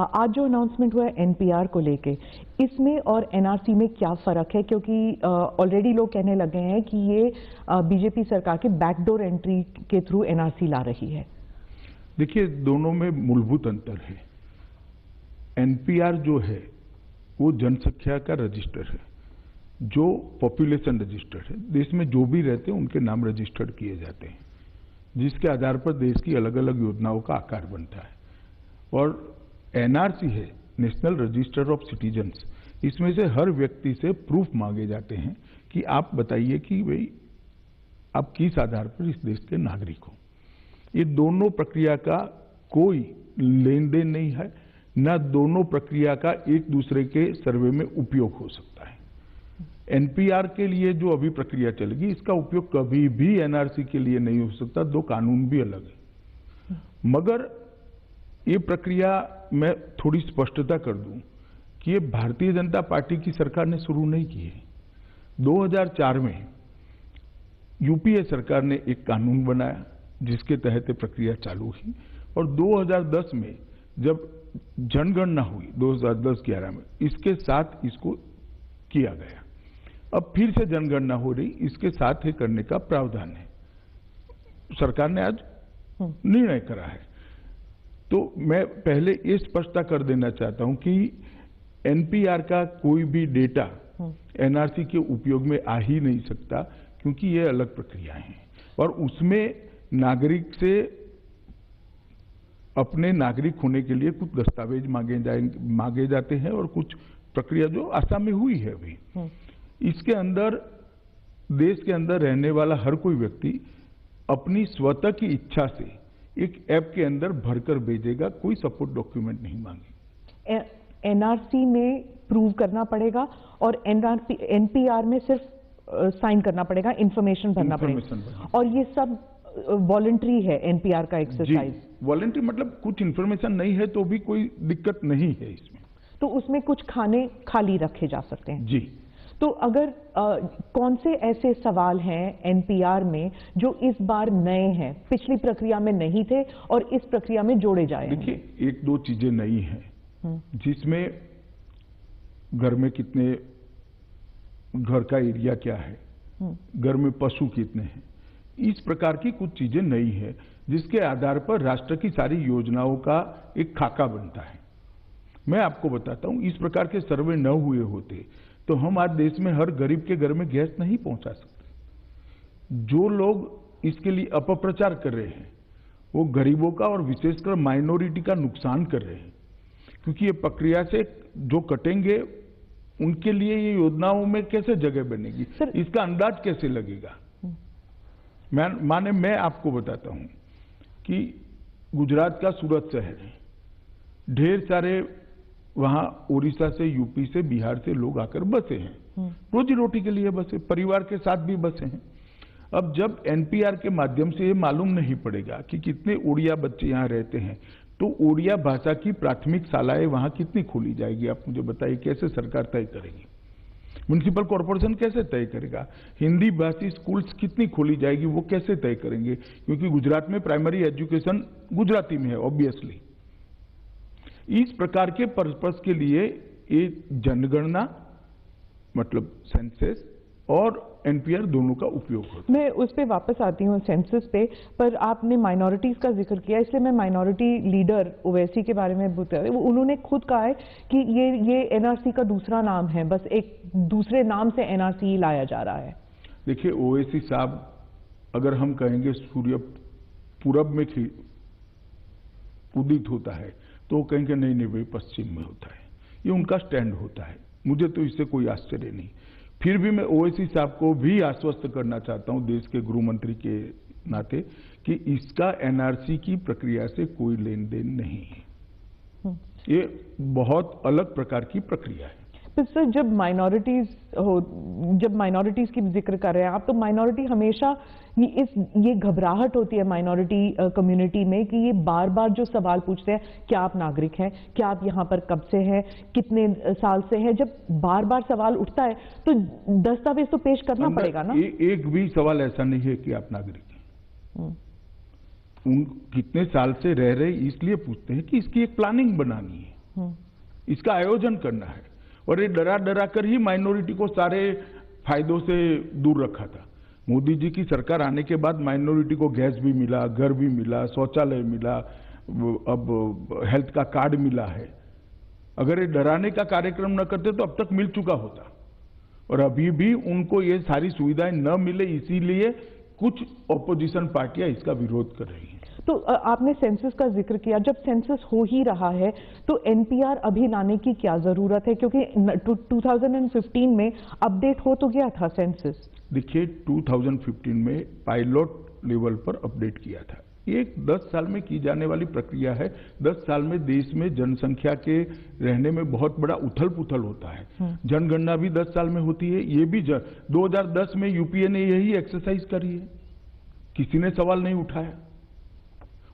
आज जो अनाउंसमेंट हुआ है एनपीआर को लेके, इसमें और एनआरसी में क्या फर्क है? क्योंकि ऑलरेडी लोग कहने लगे हैं कि ये बीजेपी सरकार के बैकडोर एंट्री के थ्रू एनआरसी ला रही है। देखिए, दोनों में मूलभूत अंतर है। एनपीआर जो है वो जनसंख्या का रजिस्टर है, जो पॉपुलेशन रजिस्टर है। देश में जो भी रहते हैं उनके नाम रजिस्टर्ड किए जाते हैं, जिसके आधार पर देश की अलग अलग योजनाओं का आकार बनता है। और एनआरसी है, नेशनल रजिस्टर ऑफ सिटीजन्स। इसमें से हर व्यक्ति से प्रूफ मांगे जाते हैं कि आप बताइए कि भाई आप किस आधार पर इस देश के नागरिक हो। ये दोनों प्रक्रिया का कोई लेन देन नहीं है, न दोनों प्रक्रिया का एक दूसरे के सर्वे में उपयोग हो सकता है। एनपीआर के लिए जो अभी प्रक्रिया चलेगी, इसका उपयोग कभी भी एनआरसी के लिए नहीं हो सकता। दो कानून भी अलग है। मगर ये प्रक्रिया मैं थोड़ी स्पष्टता कर दूं कि ये भारतीय जनता पार्टी की सरकार ने शुरू नहीं की है। 2004 में यूपीए सरकार ने एक कानून बनाया जिसके तहत ये प्रक्रिया चालू हुई, और 2010 में जब जनगणना हुई 2010-11 में, इसके साथ इसको किया गया। अब फिर से जनगणना हो रही, इसके साथ ही करने का प्रावधान है। सरकार ने आज निर्णय करा है। तो मैं पहले ये स्पष्टता कर देना चाहता हूं कि एनपीआर का कोई भी डेटा एनआरसी के उपयोग में आ ही नहीं सकता, क्योंकि ये अलग प्रक्रियाएं हैं। और उसमें नागरिक से अपने नागरिक होने के लिए कुछ दस्तावेज मांगे जाते हैं, और कुछ प्रक्रिया जो आसाम में हुई है अभी। इसके अंदर देश के अंदर रहने वाला हर कोई व्यक्ति अपनी स्वतः की इच्छा से एक ऐप के अंदर भरकर भेजेगा, कोई सपोर्ट डॉक्यूमेंट नहीं मांगे। एनआरसी में प्रूव करना पड़ेगा और एनपीआर में सिर्फ साइन करना पड़ेगा, इंफॉर्मेशन भरना पड़ेगा, और ये सब वॉलंटरी है एनपीआर का एक्सरसाइज। वॉलंटरी मतलब कुछ इंफॉर्मेशन नहीं है तो भी कोई दिक्कत नहीं है इसमें। तो उसमें कुछ खाने खाली रखे जा सकते हैं जी। तो अगर कौन से ऐसे सवाल हैं एनपीआर में जो इस बार नए हैं, पिछली प्रक्रिया में नहीं थे और इस प्रक्रिया में जोड़े जाए? देखिए, एक दो चीजें नई हैं, जिसमें घर में कितने, घर का एरिया क्या है, घर में पशु कितने हैं, इस प्रकार की कुछ चीजें नई है, जिसके आधार पर राष्ट्र की सारी योजनाओं का एक खाका बनता है। मैं आपको बताता हूं, इस प्रकार के सर्वे न हुए होते तो हम आज देश में हर गरीब के घर में गैस नहीं पहुंचा सकते। जो लोग इसके लिए अपप्रचार कर रहे हैं वो गरीबों का और विशेषकर माइनॉरिटी का नुकसान कर रहे हैं, क्योंकि ये प्रक्रिया से जो कटेंगे उनके लिए ये योजनाओं में कैसे जगह बनेगी, इसका अंदाज कैसे लगेगा। मैं आपको बताता हूं कि गुजरात का सूरत शहर है, ढेर सारे वहां उड़ीसा से, यूपी से, बिहार से लोग आकर बसे हैं, रोजी रोटी के लिए बसे, परिवार के साथ भी बसे हैं। अब जब एनपीआर के माध्यम से ये मालूम नहीं पड़ेगा कि कितने उड़िया बच्चे यहाँ रहते हैं, तो उड़िया भाषा की प्राथमिक शालाएं वहां कितनी खोली जाएगी, आप मुझे बताइए। कैसे सरकार तय करेगी? म्युनिसिपल कॉर्पोरेशन कैसे तय करेगा? हिंदी भाषी स्कूल्स कितनी खोली जाएगी, वो कैसे तय करेंगे? क्योंकि गुजरात में प्राइमरी एजुकेशन गुजराती में है ऑब्वियसली। इस प्रकार के पर्पस के लिए ये जनगणना मतलब सेंसस और एनपीआर दोनों का उपयोग होता है। मैं उस पे वापस आती हूँ सेंसस पे, पर आपने माइनॉरिटीज का जिक्र किया, इसलिए मैं माइनॉरिटी लीडर ओवैसी के बारे में बता रही हूँ। उन्होंने खुद कहा है कि ये एनआरसी का दूसरा नाम है, बस एक दूसरे नाम से एनआरसी लाया जा रहा है। देखिए, ओवैसी साहब अगर हम कहेंगे सूर्य पूरब में उदित होता है तो वो कहेंगे नहीं नहीं भाई पश्चिम में होता है, ये उनका स्टैंड होता है। मुझे तो इससे कोई आश्चर्य नहीं। फिर भी मैं ओवैसी साहब को भी आश्वस्त करना चाहता हूं देश के गृह मंत्री के नाते कि इसका एनआरसी की प्रक्रिया से कोई लेन देन नहीं है। ये बहुत अलग प्रकार की प्रक्रिया है। तो सर, जब माइनॉरिटीज की जिक्र कर रहे हैं आप, तो माइनॉरिटी हमेशा ये घबराहट होती है माइनॉरिटी कम्युनिटी में कि ये बार बार जो सवाल पूछते हैं, क्या आप नागरिक हैं, क्या आप यहाँ पर कब से हैं, कितने साल से हैं, जब बार बार सवाल उठता है तो दस्तावेज तो पेश करना पड़ेगा ना। एक भी सवाल ऐसा नहीं है कि आप नागरिक हैं। उन कितने साल से रह रहे इसलिए पूछते हैं कि इसकी एक प्लानिंग बनानी है। इसका आयोजन करना है। और ये डरा डरा कर ही माइनॉरिटी को सारे फायदों से दूर रखा था। मोदी जी की सरकार आने के बाद माइनॉरिटी को गैस भी मिला, घर भी मिला, शौचालय मिला, अब हेल्थ का कार्ड मिला है। अगर ये डराने का कार्यक्रम न करते तो अब तक मिल चुका होता। और अभी भी उनको ये सारी सुविधाएं न मिले, इसीलिए कुछ ऑपोजिशन पार्टियां इसका विरोध कर रही हैं। तो आपने सेंसस का जिक्र किया, जब सेंसस हो ही रहा है तो एनपीआर अभी लाने की क्या जरूरत है, क्योंकि 2015 में अपडेट हो तो गया था सेंसस। देखिए 2015 में पायलट लेवल पर अपडेट किया था। ये 10 साल में की जाने वाली प्रक्रिया है। 10 साल में देश में जनसंख्या के रहने में बहुत बड़ा उथल पुथल होता है। जनगणना भी 10 साल में होती है। ये भी 2010 में यूपीए ने यही एक्सरसाइज करी है, किसी ने सवाल नहीं उठाया।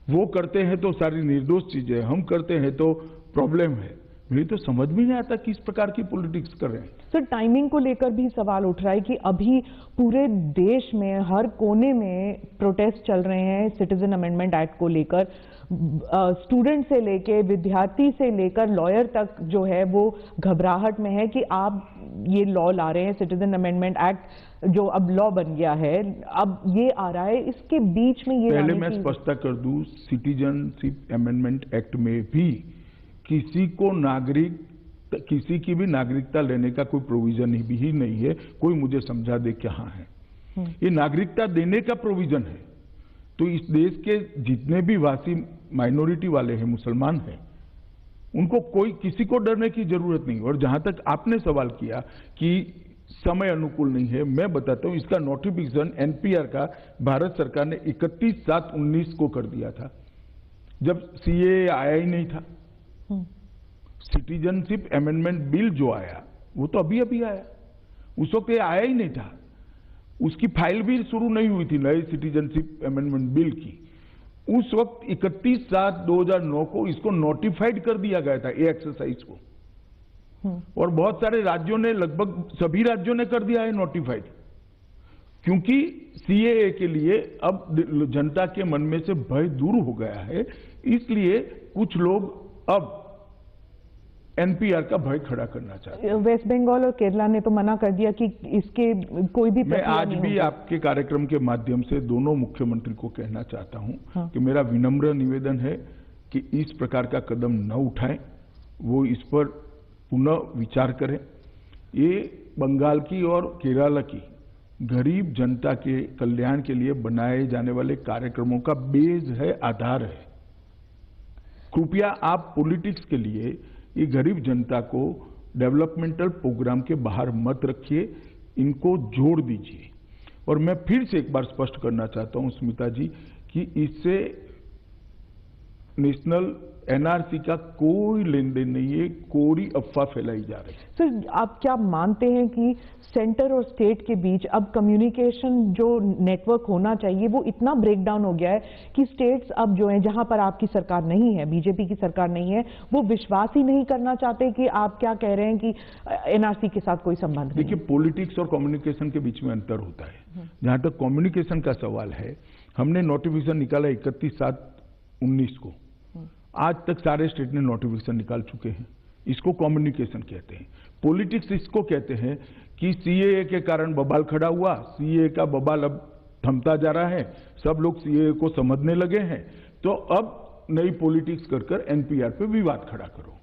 वो करते हैं तो सारी निर्दोष चीजें, हम करते हैं तो प्रॉब्लम है। मुझे तो समझ में नहीं आता किस प्रकार की पॉलिटिक्स कर रहे हैं। सर, टाइमिंग को लेकर भी सवाल उठ रहा है कि अभी पूरे देश में हर कोने में प्रोटेस्ट चल रहे हैं सिटीजन अमेंडमेंट एक्ट को लेकर। स्टूडेंट से लेकर विद्यार्थी से लेकर लॉयर तक जो है वो घबराहट में है कि आप ये लॉ ला रहे हैं, सिटीजन अमेंडमेंट एक्ट जो अब लॉ बन गया है, अब ये आ रहा है, इसके बीच में ये पहले मैं स्पष्टता कर दूं, सिटीजनशिप अमेंडमेंट एक्ट में भी किसी की भी नागरिकता लेने का कोई प्रोविजन ही नहीं है। कोई मुझे समझा दे कहां है। ये नागरिकता देने का प्रोविजन है। तो इस देश के जितने भी वासी माइनॉरिटी वाले हैं, मुसलमान हैं, उनको किसी को डरने की जरूरत नहीं। और जहां तक आपने सवाल किया कि समय अनुकूल नहीं है, मैं बताता हूं, इसका नोटिफिकेशन एनपीआर का भारत सरकार ने 31/7/19 को कर दिया था, जब सीएए आया ही नहीं था। सिटीजनशिप अमेंडमेंट बिल जो आया वो तो अभी अभी आया, उस वक्त ये आया ही नहीं था। उसकी फाइल भी शुरू नहीं हुई थी नए सिटीजनशिप अमेंडमेंट बिल की। उस वक्त 31/7/2009 को इसको नोटिफाइड कर दिया गया था, ये एक्सरसाइज को। और बहुत सारे राज्यों ने, लगभग सभी राज्यों ने कर दिया है नोटिफाइड, क्योंकि सीएए के लिए अब जनता के मन में से भय दूर हो गया है। इसलिए कुछ लोग अब एनपीआर का भय खड़ा करना चाहते हैं। वेस्ट बंगाल और केरला ने तो मना कर दिया कि इसके कोई भी मैं आज भी आपके कार्यक्रम के माध्यम से दोनों मुख्यमंत्री को कहना चाहता हूं कि मेरा विनम्र निवेदन है कि इस प्रकार का कदम न उठाएं, वो इस पर पुनः विचार करें। ये बंगाल की और केरला की गरीब जनता के कल्याण के लिए बनाए जाने वाले कार्यक्रमों का बेस है, आधार है। कृपया आप पॉलिटिक्स के लिए ये गरीब जनता को डेवलपमेंटल प्रोग्राम के बाहर मत रखिए, इनको जोड़ दीजिए। और मैं फिर से एक बार स्पष्ट करना चाहता हूं स्मिता जी कि इससे नेशनल एनआरसी का कोई लेन देन नहीं है, कोई अफवाह फैलाई जा रही है। सर, आप क्या मानते हैं कि सेंटर और स्टेट के बीच अब कम्युनिकेशन जो नेटवर्क होना चाहिए वो इतना ब्रेकडाउन हो गया है कि स्टेट्स अब जो है, जहां पर आपकी सरकार नहीं है, बीजेपी की सरकार नहीं है, वो विश्वास ही नहीं करना चाहते कि आप क्या कह रहे हैं कि एनआरसी के साथ कोई संबंध नहीं। देखिए, पॉलिटिक्स और कम्युनिकेशन के बीच में अंतर होता है। जहां तक कम्युनिकेशन का सवाल है, हमने नोटिफिकेशन निकाला 31/7/19 को। आज तक सारे स्टेट ने नोटिफिकेशन निकाल चुके हैं। इसको कम्युनिकेशन कहते हैं। पॉलिटिक्स इसको कहते हैं कि सीएए के कारण बवाल खड़ा हुआ, सीएए का बवाल अब थमता जा रहा है, सब लोग सीएए को समझने लगे हैं, तो अब नई पॉलिटिक्स कर एनपीआर पे विवाद खड़ा करो।